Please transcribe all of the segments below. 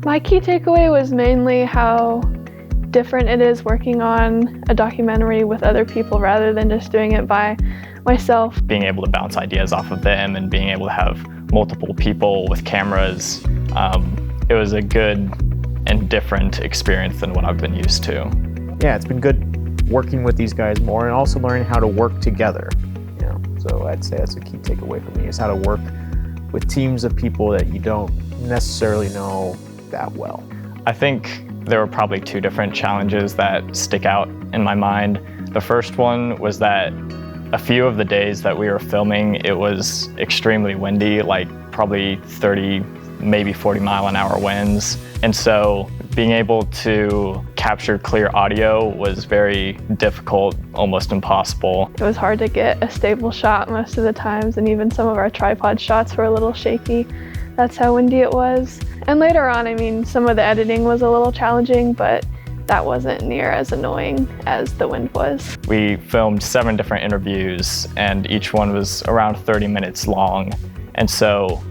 My key takeaway was mainly how different it is working on a documentary with other people rather than just doing it by myself. Being able to bounce ideas off of them and being able to have multiple people with cameras, it was a good and different experience than what I've been used to. Yeah, it's been good working with these guys more and also learning how to work together. So I'd say that's a key takeaway for me, is how to work with teams of people that you don't necessarily know that well. I think there were probably two different challenges that stick out in my mind. The first one was that a few of the days that we were filming, it was extremely windy, like probably 30, maybe 40-mile-an-hour winds. And so being able to capture clear audio was very difficult, almost impossible. It was hard to get a stable shot most of the times, and even some of our tripod shots were a little shaky. That's how windy it was. And later on, I mean, some of the editing was a little challenging, but that wasn't near as annoying as the wind was. We filmed 7 different interviews, and each one was around 30 minutes long. And so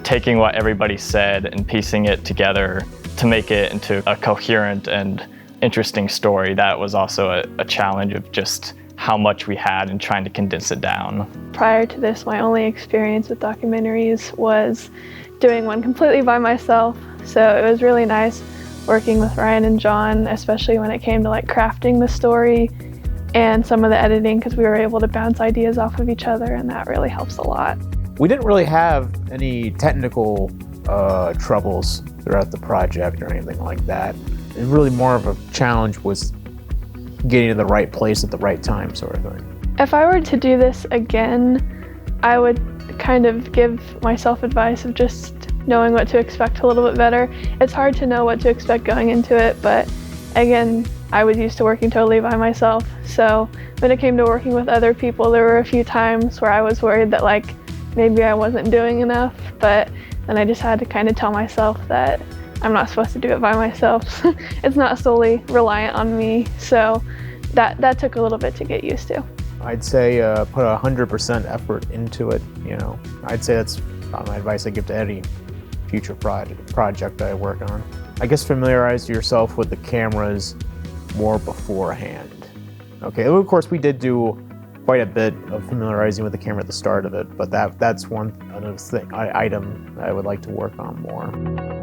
taking what everybody said and piecing it together to make it into a coherent and interesting story, that was also a challenge of just how much we had and trying to condense it down. Prior to this, my only experience with documentaries was doing one completely by myself. So it was really nice working with Ryan and John, especially when it came to like crafting the story and some of the editing, because we were able to bounce ideas off of each other, and that really helps a lot. We didn't really have any technical troubles throughout the project or anything like that. And really more of a challenge was getting to the right place at the right time, sort of thing. If I were to do this again, I would kind of give myself advice of just knowing what to expect a little bit better. It's hard to know what to expect going into it, but again, I was used to working totally by myself. So when it came to working with other people, there were a few times where I was worried that like maybe I wasn't doing enough, but then I just had to kind of tell myself that I'm not supposed to do it by myself. It's not solely reliant on me, so that took a little bit to get used to. I'd say put 100% effort into it. I'd say that's my advice I give to any future project I work on. I guess familiarize yourself with the cameras more beforehand. Okay, of course we did do quite a bit of familiarizing with the camera at the start of it, but that's another item I would like to work on more.